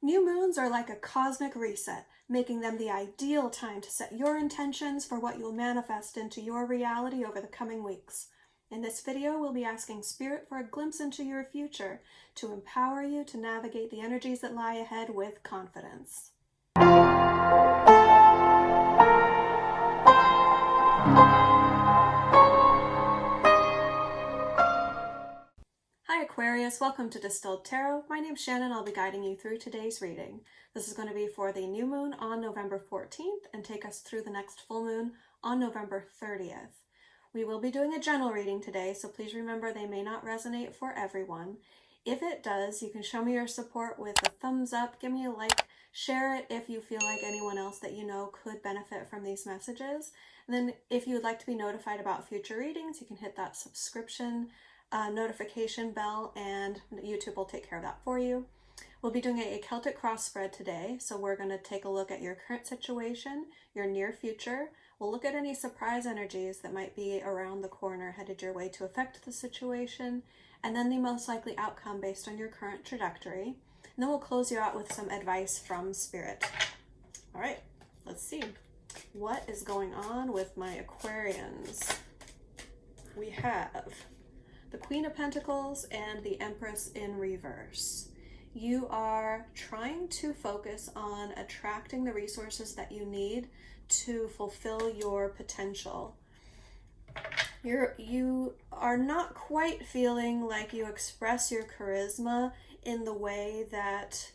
New moons are like a cosmic reset, making them the ideal time to set your intentions for what you'll manifest into your reality over the coming weeks. In this video, we'll be asking Spirit for a glimpse into your future to empower you to navigate the energies that lie ahead with confidence. Hi Aquarius, welcome to Distilled Tarot. My name's Shannon. I'll be guiding you through today's reading. This is going to be for the new moon on November 14th and take us through the next full moon on November 30th. We will be doing a general reading today, so please remember they may not resonate for everyone. If it does, you can show me your support with a thumbs up, give me a like, share it if you feel like anyone else that you know could benefit from these messages. And then if you would like to be notified about future readings, you can hit that subscription notification bell and YouTube will take care of that for you. We'll be doing a Celtic cross spread today, so we're going to take a look at your current situation, your near future. We'll look at any surprise energies that might be around the corner headed your way to affect the situation, and then the most likely outcome based on your current trajectory. And then we'll close you out with some advice from Spirit. All right, let's see. What is going on with my Aquarians? We have the Queen of Pentacles and the Empress in reverse. You are trying to focus on attracting the resources that you need to fulfill your potential. You are not quite feeling like you express your charisma in the way that,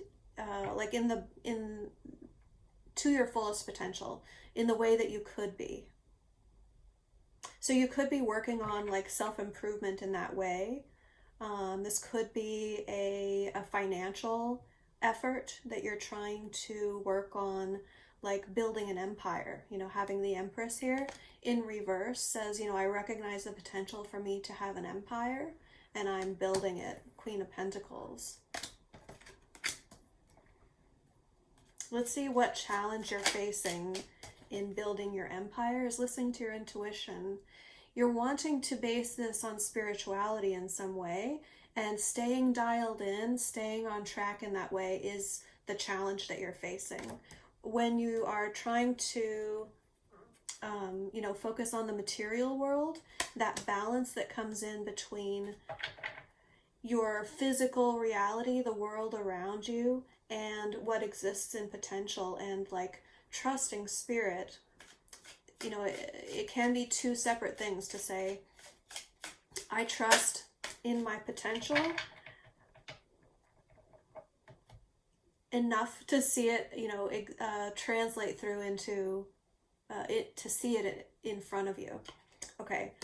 to your fullest potential, in the way that you could be. So you could be working on like self-improvement in that way. This could be a financial effort that you're trying to work on, like building an empire. You know, having the Empress here in reverse says, you know, I recognize the potential for me to have an empire and I'm building it. Queen of Pentacles. Let's see what challenge you're facing in building your empire. Is listening to your intuition. You're wanting to base this on spirituality in some way, and staying dialed in, staying on track in that way is the challenge that you're facing. When you are trying to, focus on the material world, that balance that comes in between your physical reality, the world around you, and what exists in potential, and like trusting Spirit. You know, it can be two separate things to say, I trust in my potential enough to see it, translate through into to see it in front of you. Okay,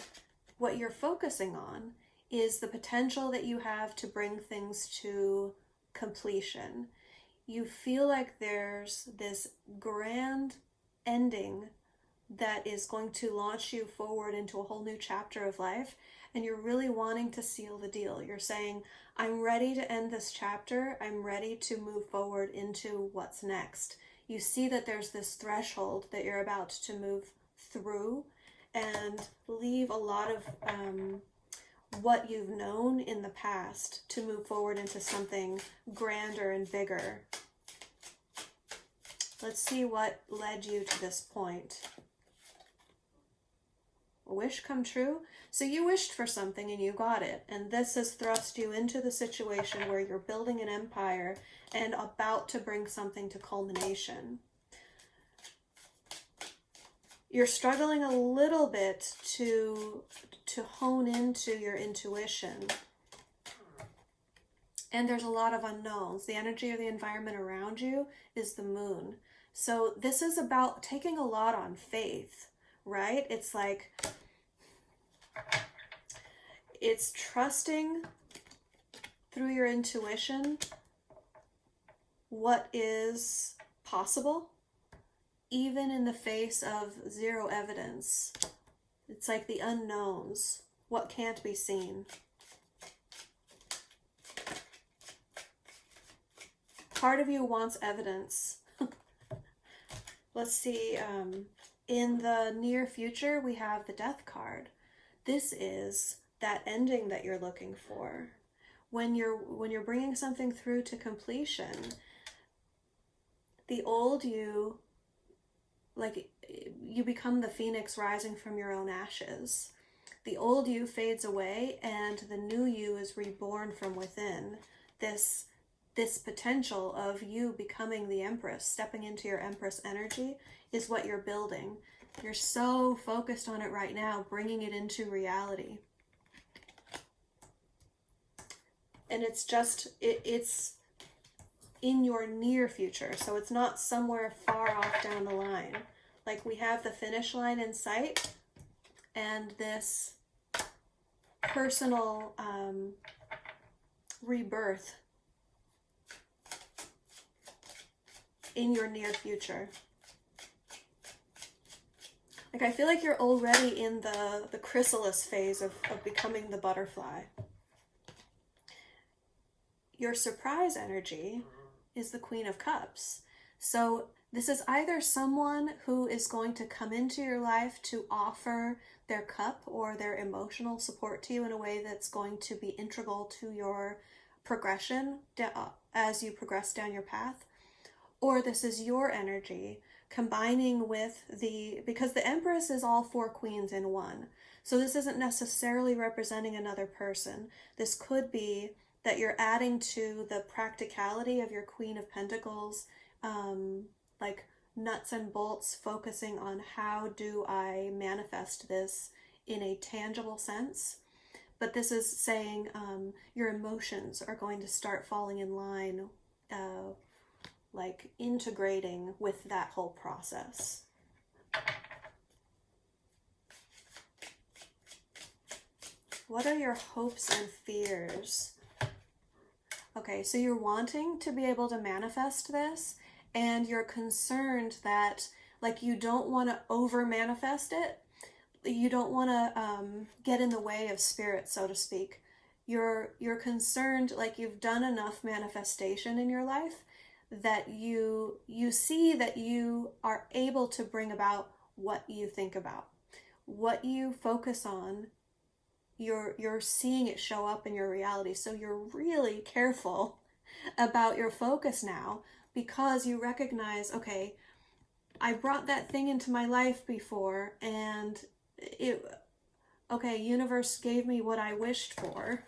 what you're focusing on is the potential that you have to bring things to completion. You feel like there's this grand ending that is going to launch you forward into a whole new chapter of life, and you're really wanting to seal the deal. You're saying, I'm ready to end this chapter. I'm ready to move forward into what's next. You see that there's this threshold that you're about to move through and leave a lot of what you've known in the past to move forward into something grander and bigger. Let's see what led you to this point. A wish come true. So you wished for something and you got it. And this has thrust you into the situation where you're building an empire and about to bring something to culmination. You're struggling a little bit to hone into your intuition. And there's a lot of unknowns. The energy of the environment around you is the moon. So this is about taking a lot on faith, right? It's like, it's trusting through your intuition what is possible, even in the face of zero evidence. It's like the unknowns, what can't be seen. Part of you wants evidence. Let's see, in the near future, we have the Death card. This is that ending that you're looking for. When you're bringing something through to completion, the old you, like, you become the phoenix rising from your own ashes. The old you fades away and the new you is reborn from within. This potential of you becoming the Empress, stepping into your Empress energy, is what you're building. You're so focused on it right now, bringing it into reality. And it's just, it's in your near future. So it's not somewhere far off down the line. Like, we have the finish line in sight and this personal rebirth in your near future. Like, I feel like you're already in the chrysalis phase of becoming the butterfly. Your surprise energy is the Queen of Cups. So this is either someone who is going to come into your life to offer their cup or their emotional support to you in a way that's going to be integral to your progression as you progress down your path. Or this is your energy combining with because the Empress is all four queens in one. So this isn't necessarily representing another person. This could be that you're adding to the practicality of your Queen of Pentacles, like nuts and bolts, focusing on how do I manifest this in a tangible sense. But this is saying your emotions are going to start falling in line, like integrating with that whole process. What are your hopes and fears? Okay, so you're wanting to be able to manifest this, and you're concerned that, like, you don't want to over manifest it. You don't want to get in the way of spirit, so to speak. You're concerned, like, you've done enough manifestation in your life that you see that you are able to bring about what you think about. What you focus on, you're seeing it show up in your reality. So you're really careful about your focus now, because you recognize, okay, I brought that thing into my life before, and universe gave me what I wished for,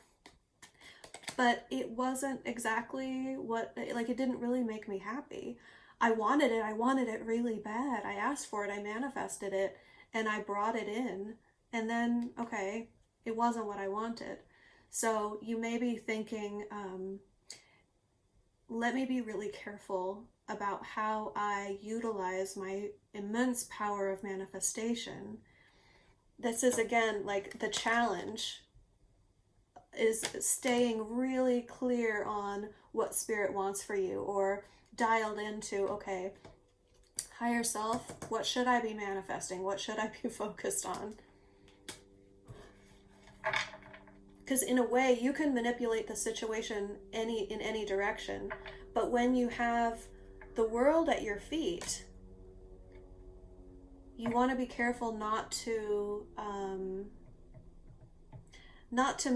but it wasn't exactly what, like, it didn't really make me happy. I wanted it really bad. I asked for it, I manifested it, and I brought it in, and then, okay, it wasn't what I wanted. So you may be thinking, let me be really careful about how I utilize my immense power of manifestation. This is, again, like, the challenge is staying really clear on what spirit wants for you, or dialed into, okay, higher self, what should I be manifesting? What should I be focused on? Because in a way, you can manipulate the situation in any direction, but when you have the world at your feet, you want to be careful not to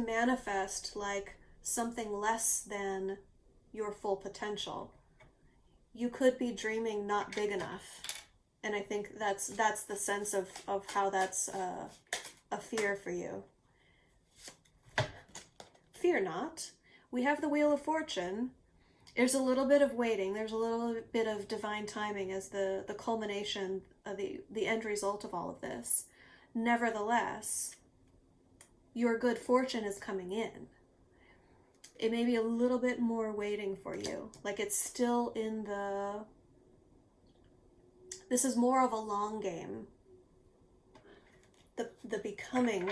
manifest like something less than your full potential. You could be dreaming not big enough, and I think that's the sense of how that's a fear for you. Fear not. We have the Wheel of Fortune. There's a little bit of waiting. There's a little bit of divine timing as the culmination of the end result of all of this. Nevertheless, your good fortune is coming in. It may be a little bit more waiting for you. Like, it's still in this is more of a long game. The becoming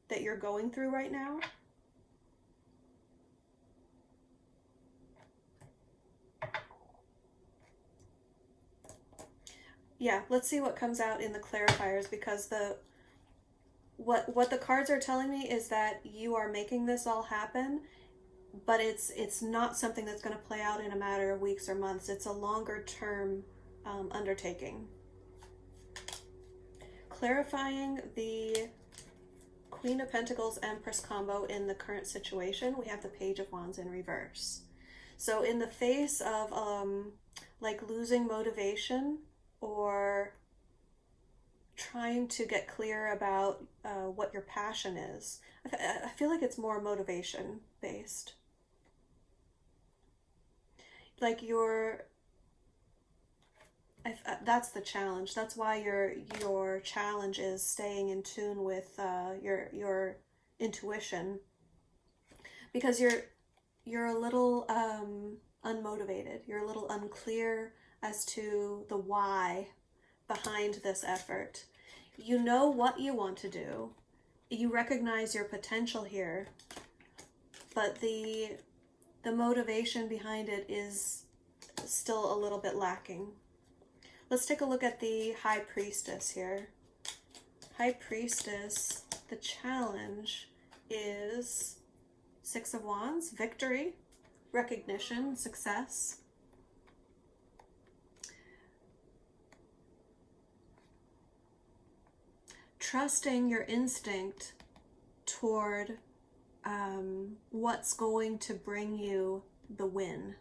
that you're going through right now, yeah, let's see what comes out in the clarifiers, because what the cards are telling me is that you are making this all happen, but it's not something that's going to play out in a matter of weeks or months. It's a longer term undertaking. Clarifying the Queen of Pentacles Empress combo in the current situation, we have the Page of Wands in reverse. So in the face of like losing motivation or trying to get clear about what your passion is. I feel like it's more motivation based. Like that's the challenge. That's why your challenge is staying in tune with your intuition, because you're a little unmotivated. You're a little unclear as to the why behind this effort. You know what you want to do. You recognize your potential here, but the motivation behind it is still a little bit lacking. Let's take a look at the High Priestess here. High Priestess, the challenge is Six of Wands, victory, recognition, success. Trusting your instinct toward what's going to bring you the win.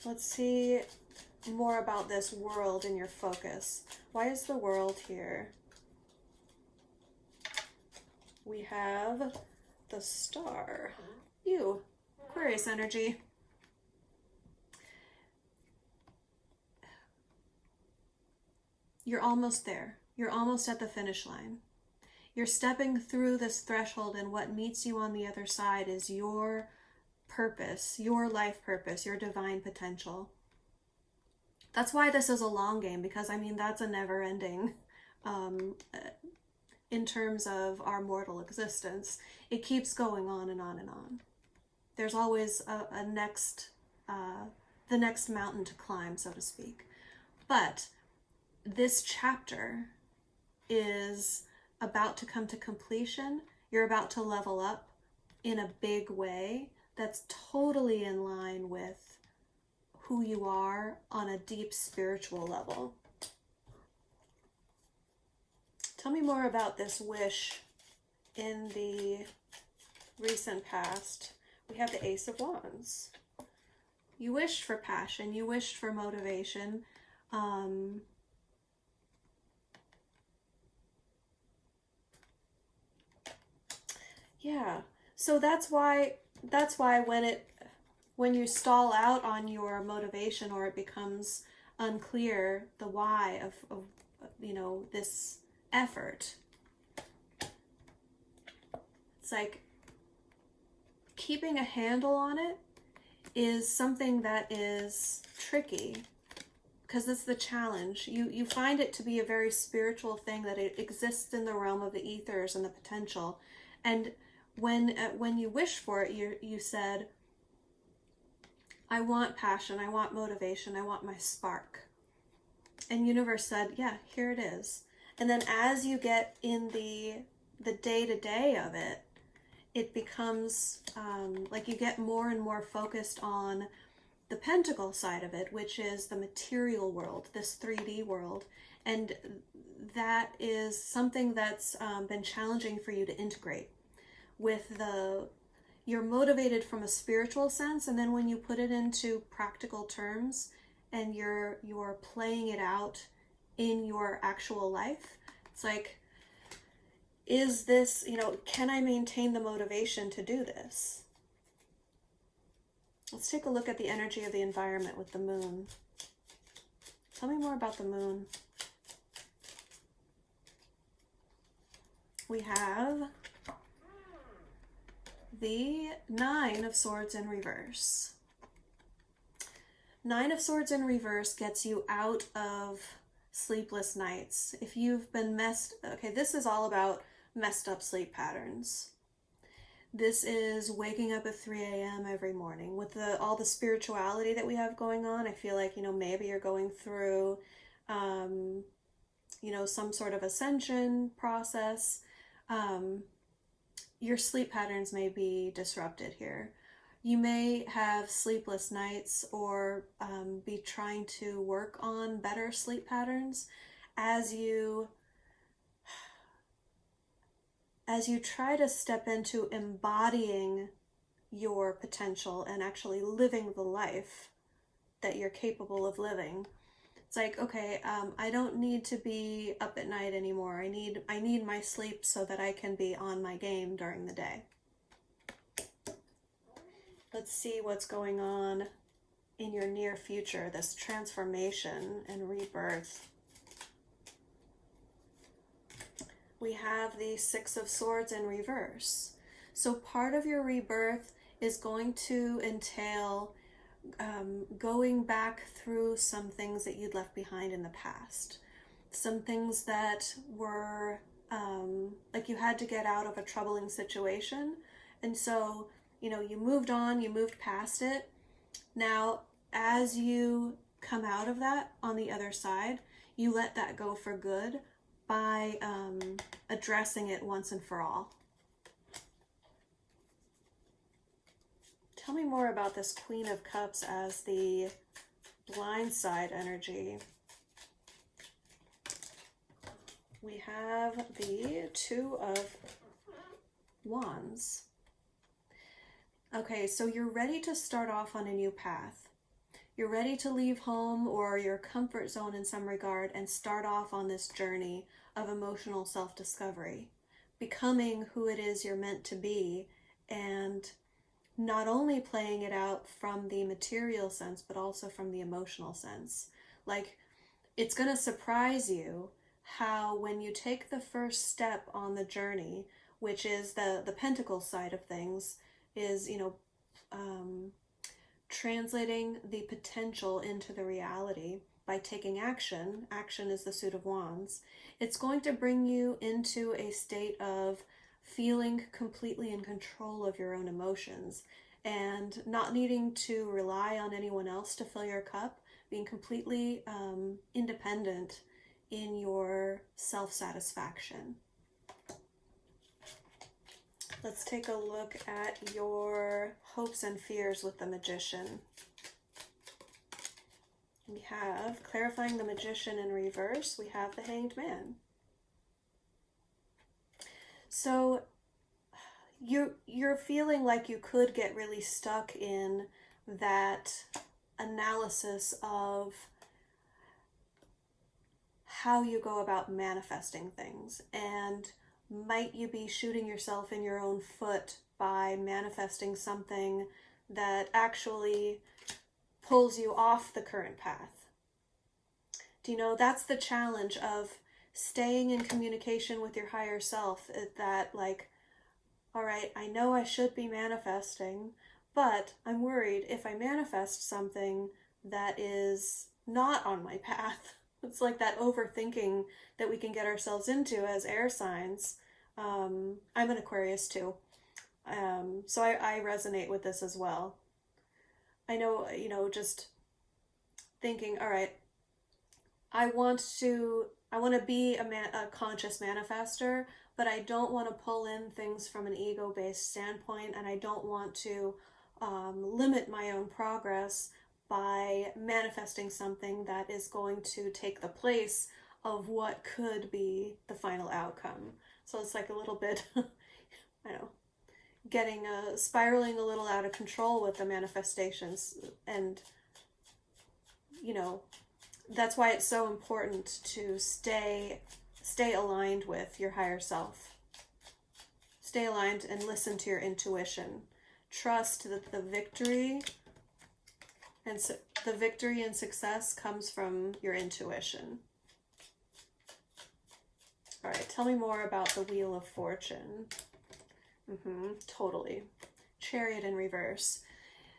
Let's see more about this world in your focus. Why is the world here? We have the Star. You, Aquarius energy. You're almost there. You're almost at the finish line. You're stepping through this threshold, and what meets you on the other side is your purpose, your life purpose, your divine potential. That's why this is a long game, because I mean, that's a never ending in terms of our mortal existence. It keeps going on and on and on. There's always a next, the next mountain to climb, so to speak. But this chapter is about to come to completion. You're about to level up in a big way that's totally in line with who you are on a deep spiritual level. Tell me more about this wish in the recent past. We have the Ace of Wands. You wished for passion, you wished for motivation. Yeah, so that's why when you stall out on your motivation, or it becomes unclear the why of this effort, it's like keeping a handle on it is something that is tricky, because it's the challenge. You find it to be a very spiritual thing, that it exists in the realm of the ethers and the potential. And when you wish for it, you said, I want passion, I want motivation, I want my spark. And universe said, yeah, here it is. And then as you get in the day-to-day of it, it becomes like you get more and more focused on the pentacle side of it, which is the material world, this 3D world. And that is something that's been challenging for you to integrate with you're motivated from a spiritual sense, and then when you put it into practical terms and you're playing it out in your actual life, it's like, is this, can I maintain the motivation to do this? Let's take a look at the energy of the environment with the moon. Tell me more about the moon. We have the Nine of Swords in reverse. Nine of Swords in reverse gets you out of sleepless nights. If you've been this is all about messed up sleep patterns. This is waking up at 3 a.m. every morning. With all the spirituality that we have going on, I feel like, maybe you're going through, some sort of ascension process. Your sleep patterns may be disrupted here. You may have sleepless nights, or be trying to work on better sleep patterns as you try to step into embodying your potential and actually living the life that you're capable of living. It's like, okay, I don't need to be up at night anymore. I need my sleep so that I can be on my game during the day. Let's see what's going on in your near future, this transformation and rebirth. We have the Six of Swords in reverse. So part of your rebirth is going to entail going back through some things that you'd left behind in the past. Some things that were like you had to get out of a troubling situation. And so, you moved on, you moved past it. Now, as you come out of that on the other side, you let that go for good by addressing it once and for all. Tell me more about this Queen of Cups as the blind side energy. We have the Two of Wands. Okay, so you're ready to start off on a new path. You're ready to leave home or your comfort zone in some regard and start off on this journey of emotional self-discovery, becoming who it is you're meant to be, and not only playing it out from the material sense, but also from the emotional sense. Like, it's going to surprise you how when you take the first step on the journey, which is the pentacle side of things, is, translating the potential into the reality by taking action. Action is the Suit of Wands. It's going to bring you into a state of feeling completely in control of your own emotions and not needing to rely on anyone else to fill your cup, being completely independent in your self-satisfaction. Let's take a look at your hopes and fears with the Magician. We have clarifying the Magician in reverse. We have the Hanged Man. So you're feeling like you could get really stuck in that analysis of how you go about manifesting things, and might you be shooting yourself in your own foot by manifesting something that actually pulls you off the current path? Do you know, that's the challenge of staying in communication with your higher self, that like, all right, I know I should be manifesting, but I'm worried if I manifest something that is not on my path. It's like that overthinking that we can get ourselves into as air signs. I'm an Aquarius too. So I resonate with this as well. I know, just thinking, all right, I want to be a conscious manifester, but I don't want to pull in things from an ego-based standpoint, and I don't want to limit my own progress by manifesting something that is going to take the place of what could be the final outcome. So it's like a little bit, I know, getting spiraling a little out of control with the manifestations. And, that's why it's so important to stay aligned with your higher self. Stay aligned and listen to your intuition. Trust that the victory and success comes from your intuition. All right, tell me more about the Wheel of Fortune. Totally. Chariot in reverse.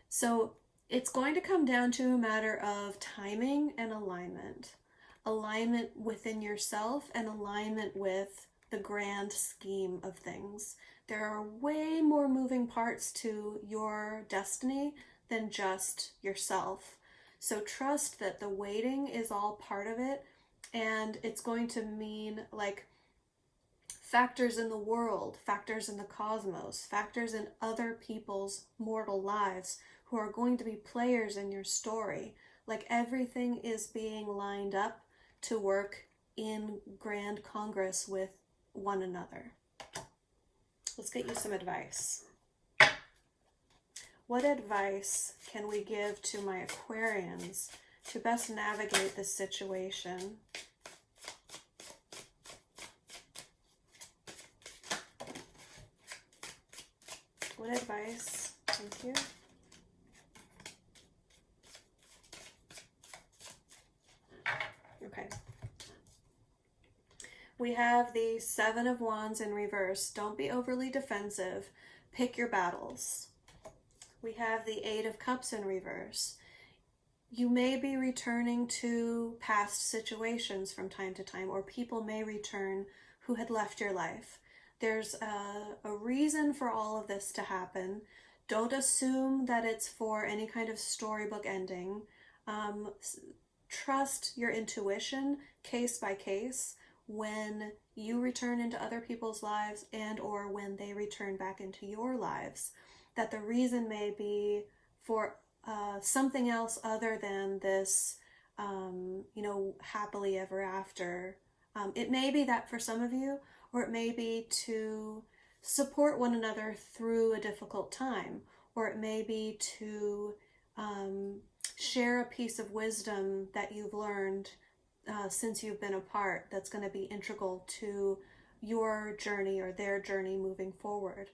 So it's going to come down to a matter of timing and alignment. Alignment within yourself and alignment with the grand scheme of things. There are way more moving parts to your destiny than just yourself. So trust that the waiting is all part of it, and it's going to mean like factors in the world, factors in the cosmos, factors in other people's mortal lives who are going to be players in your story. Like everything is being lined up to work in grand congress with one another. Let's get you some advice. What advice can we give to my Aquarians to best navigate this situation? What advice? Thank you. Okay. We have the Seven of Wands in reverse. Don't be overly defensive. Pick your battles. We have the Eight of Cups in reverse. You may be returning to past situations from time to time, or people may return who had left your life. There's a reason for all of this to happen. Don't assume that it's for any kind of storybook ending. Trust your intuition case by case when you return into other people's lives and or when they return back into your lives, that the reason may be for something else other than this, happily ever after. It may be that for some of you, or it may be to support one another through a difficult time, or it may be to share a piece of wisdom that you've learned since you've been apart that's going to be integral to your journey or their journey moving forward.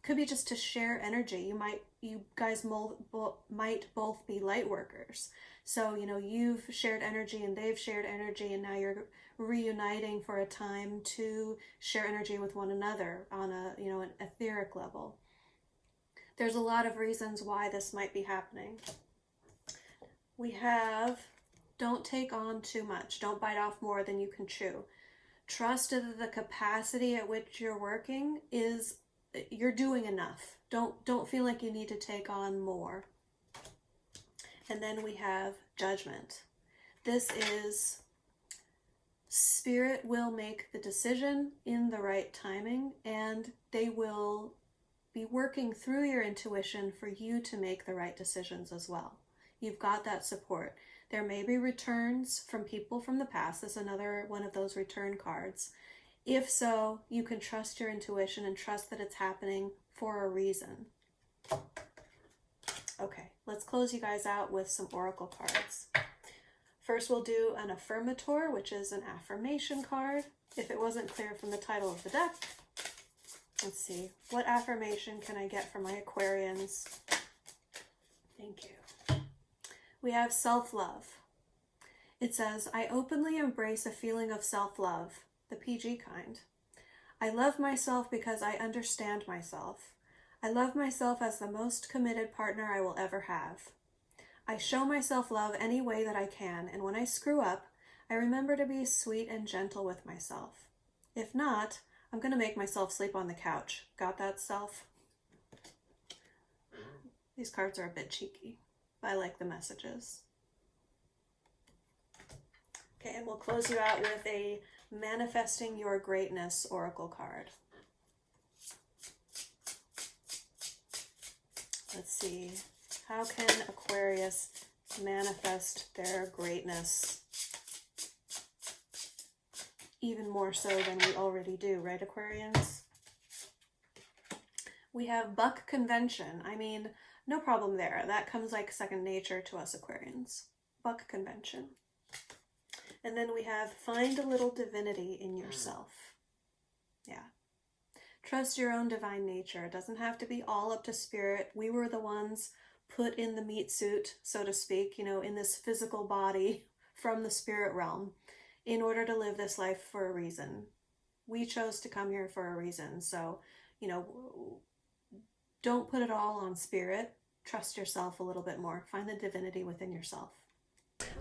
Could be just to share energy. You guys might both be light workers. So, you've shared energy and they've shared energy, and now you're reuniting for a time to share energy with one another on an etheric level. There's a lot of reasons why this might be happening. We have, don't take on too much. Don't bite off more than you can chew. Trust that the capacity at which you're working is, you're doing enough. Don't feel like you need to take on more. And then we have Judgment. This is Spirit will make the decision in the right timing, and they will be working through your intuition for you to make the right decisions as well. You've got that support. There may be returns from people from the past. This is another one of those return cards. If so, you can trust your intuition and trust that it's happening for a reason. Okay, let's close you guys out with some oracle cards. First, we'll do an affirmator, which is an affirmation card. If it wasn't clear from the title of the deck, let's see. What affirmation can I get from my Aquarians? Thank you. We have self-love. It says, I openly embrace a feeling of self-love, the PG kind. I love myself because I understand myself. I love myself as the most committed partner I will ever have. I show myself love any way that I can, and when I screw up, I remember to be sweet and gentle with myself. If not, I'm going to make myself sleep on the couch. Got that, self? These cards are a bit cheeky, but I like the messages. Okay, and we'll close you out with a Manifesting Your Greatness oracle card. Let's see. How can Aquarius manifest their greatness even more so than we already do, right, Aquarians? We have buck convention. I mean, no problem there. That comes like second nature to us Aquarians. Buck convention. And then we have find a little divinity in yourself. Yeah. Trust your own divine nature. It doesn't have to be all up to spirit. We were the ones put in the meat suit, so to speak, in this physical body from the spirit realm in order to live this life for a reason. We chose to come here for a reason. So, don't put it all on spirit. Trust yourself a little bit more. Find the divinity within yourself.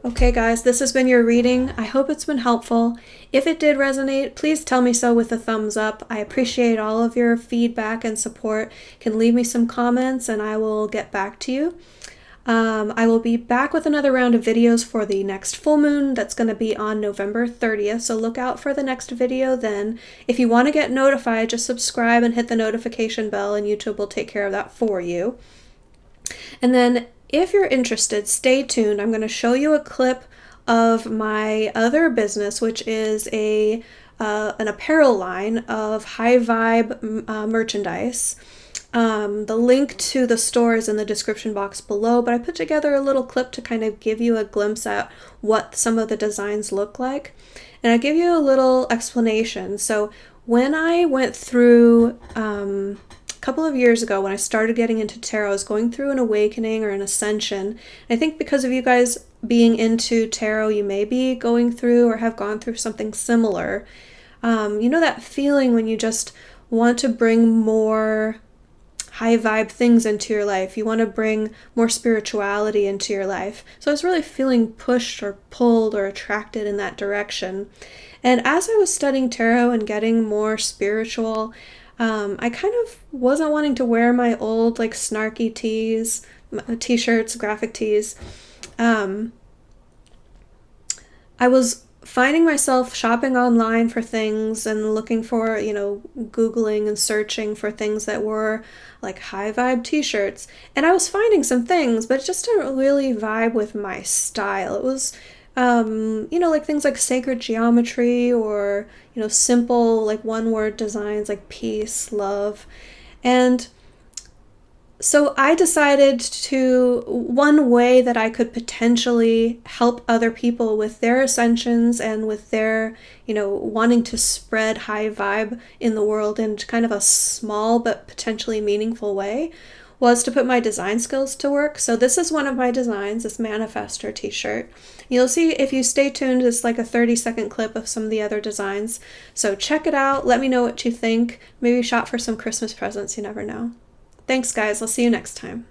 Okay guys, this has been your reading. I hope it's been helpful. If it did resonate, please tell me so with a thumbs up. I appreciate all of your feedback and support. You can leave me some comments and I will get back to you. I will be back with another round of videos for the next full moon. That's going to be on November 30th, so look out for the next video then. If you want to get notified, just subscribe and hit the notification bell and YouTube will take care of that for you. And then if you're interested, stay tuned. I'm going to show you a clip of my other business, which is an apparel line of high vibe merchandise. The link to the store is in the description box below, but I put together a little clip to kind of give you a glimpse at what some of the designs look like. And I give you a little explanation. So when I went through a couple of years ago, when I started getting into tarot, I was going through an awakening or an ascension. I think because of you guys being into tarot, you may be going through or have gone through something similar. You know that feeling when you just want to bring more high vibe things into your life. You want to bring more spirituality into your life. So I was really feeling pushed or pulled or attracted in that direction. And as I was studying tarot and getting more spiritual, I kind of wasn't wanting to wear my old like snarky tees, t-shirts, graphic tees. I was finding myself shopping online for things and looking for, Googling and searching for things that were like high vibe t-shirts. And I was finding some things, but it just didn't really vibe with my style. It was, like things like sacred geometry or, simple like one word designs like peace, love. And so I decided one way that I could potentially help other people with their ascensions and with their, wanting to spread high vibe in the world in kind of a small but potentially meaningful way was to put my design skills to work. So this is one of my designs, this manifestor t-shirt. You'll see if you stay tuned, it's like a 30-second clip of some of the other designs. So check it out. Let me know what you think. Maybe shop for some Christmas presents. You never know. Thanks, guys. I'll see you next time.